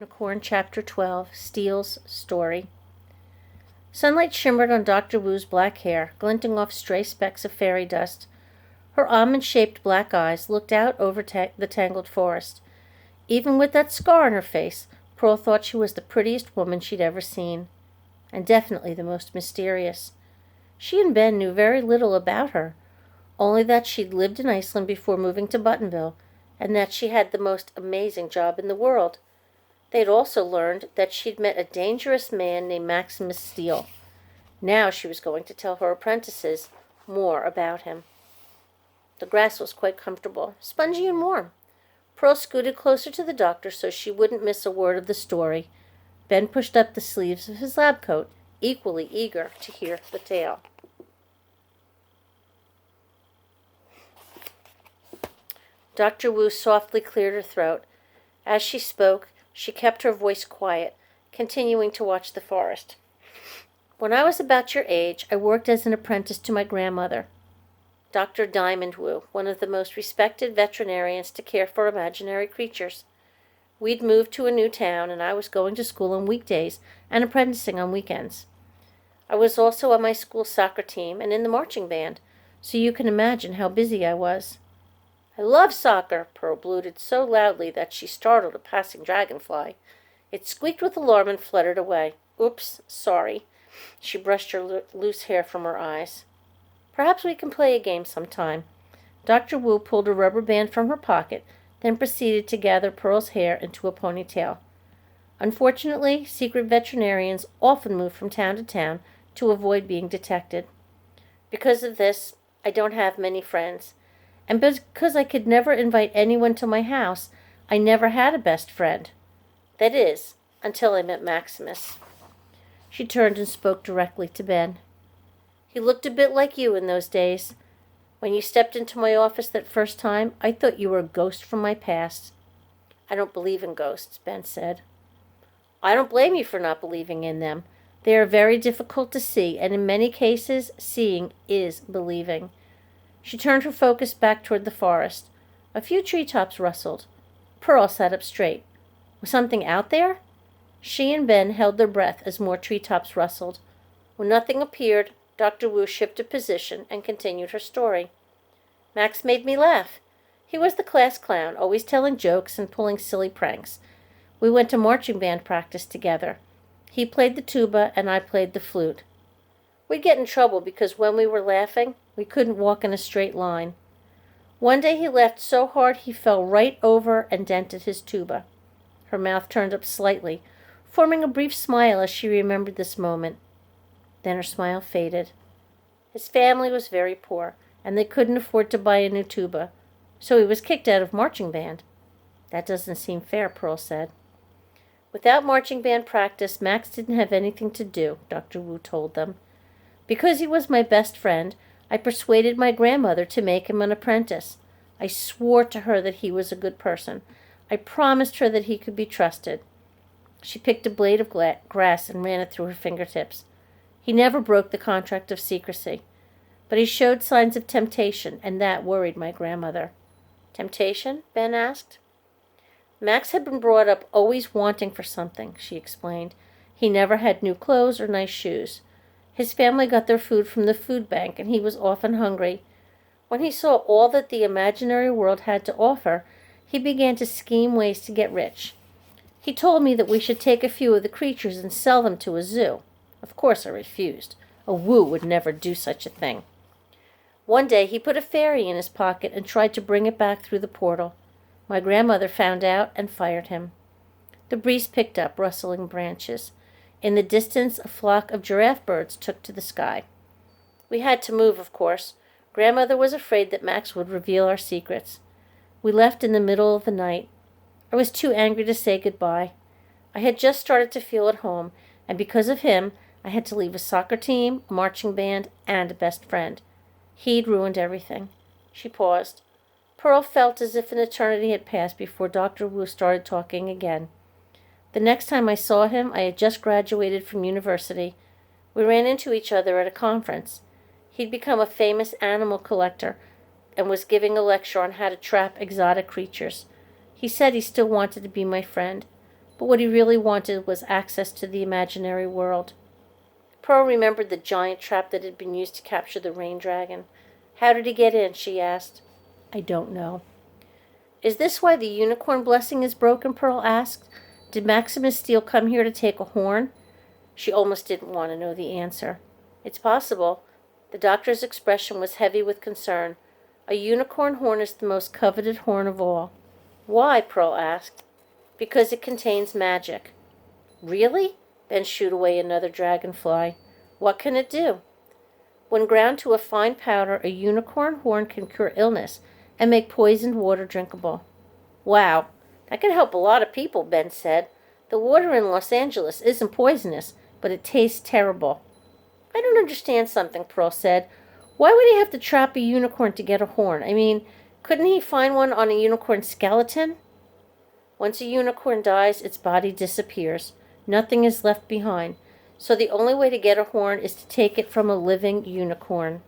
Unicorn Chapter 12, Steele's Story. Sunlight shimmered on Dr. Wu's black hair, glinting off stray specks of fairy dust. Her almond-shaped black eyes looked out over the tangled forest. Even with that scar on her face, Pearl thought she was the prettiest woman she'd ever seen, and definitely the most mysterious. She and Ben knew very little about her, only that she'd lived in Iceland before moving to Buttonville, and that she had the most amazing job in the world. They'd also learned that she'd met a dangerous man named Maximus Steele. Now she was going to tell her apprentices more about him. The grass was quite comfortable, spongy and warm. Pearl scooted closer to the doctor so she wouldn't miss a word of the story. Ben pushed up the sleeves of his lab coat, equally eager to hear the tale. Dr. Wu softly cleared her throat. As she spoke, she kept her voice quiet, continuing to watch the forest. When I was about your age, I worked as an apprentice to my grandmother, Dr. Diamond Wu, one of the most respected veterinarians to care for imaginary creatures. We'd moved to a new town, and I was going to school on weekdays and apprenticing on weekends. I was also on my school soccer team and in the marching band, so you can imagine how busy I was. I love soccer, Pearl bleated so loudly that she startled a passing dragonfly. It squeaked with alarm and fluttered away. Oops, sorry. She brushed her loose hair from her eyes. Perhaps we can play a game sometime. Dr. Wu pulled a rubber band from her pocket, then proceeded to gather Pearl's hair into a ponytail. Unfortunately, secret veterinarians often move from town to town to avoid being detected. Because of this, I don't have many friends. And because I could never invite anyone to my house, I never had a best friend. That is, until I met Maximus. She turned and spoke directly to Ben. He looked a bit like you in those days. When you stepped into my office that first time, I thought you were a ghost from my past. I don't believe in ghosts, Ben said. I don't blame you for not believing in them. They are very difficult to see, and in many cases, seeing is believing. She turned her focus back toward the forest. A few treetops rustled. Pearl sat up straight. Was something out there? She and Ben held their breath as more treetops rustled. When nothing appeared, Dr. Wu shifted position and continued her story. Max made me laugh. He was the class clown, always telling jokes and pulling silly pranks. We went to marching band practice together. He played the tuba and I played the flute. We'd get in trouble because when we were laughing, we couldn't walk in a straight line. One day he laughed so hard he fell right over and dented his tuba. Her mouth turned up slightly, forming a brief smile as she remembered this moment. Then her smile faded. His family was very poor, and they couldn't afford to buy a new tuba, so he was kicked out of marching band. That doesn't seem fair, Pearl said. Without marching band practice, Max didn't have anything to do, Dr. Wu told them. Because he was my best friend, I persuaded my grandmother to make him an apprentice. I swore to her that he was a good person. I promised her that he could be trusted. She picked a blade of grass and ran it through her fingertips. He never broke the contract of secrecy, but he showed signs of temptation, and that worried my grandmother. Temptation? Ben asked. Max had been brought up always wanting for something, she explained. He never had new clothes or nice shoes. His family got their food from the food bank, and he was often hungry. When he saw all that the imaginary world had to offer, he began to scheme ways to get rich. He told me that we should take a few of the creatures and sell them to a zoo. Of course I refused. A Wu would never do such a thing. One day he put a fairy in his pocket and tried to bring it back through the portal. My grandmother found out and fired him. The breeze picked up, rustling branches. In the distance, a flock of giraffe birds took to the sky. We had to move, of course. Grandmother was afraid that Max would reveal our secrets. We left in the middle of the night. I was too angry to say goodbye. I had just started to feel at home, and because of him, I had to leave a soccer team, a marching band, and a best friend. He'd ruined everything. She paused. Pearl felt as if an eternity had passed before Dr. Wu started talking again. The next time I saw him, I had just graduated from university. We ran into each other at a conference. He'd become a famous animal collector and was giving a lecture on how to trap exotic creatures. He said he still wanted to be my friend. but what he really wanted was access to the imaginary world. Pearl remembered the giant trap that had been used to capture the rain dragon. How did he get in? She asked. I don't know. Is this why the unicorn blessing is broken? Pearl asked. Did Maximus Steele come here to take a horn? She almost didn't want to know the answer. It's possible. The doctor's expression was heavy with concern. A unicorn horn is the most coveted horn of all. Why? Pearl asked. Because it contains magic. Really? Then shoot away another dragonfly. What can it do? When ground to a fine powder, a unicorn horn can cure illness and make poisoned water drinkable. Wow, that could help a lot of people, Ben said. The water in Los Angeles isn't poisonous, but it tastes terrible. I don't understand something, Pearl said. Why would he have to trap a unicorn to get a horn? I mean, couldn't he find one on a unicorn skeleton? Once a unicorn dies, its body disappears. Nothing is left behind. So the only way to get a horn is to take it from a living unicorn.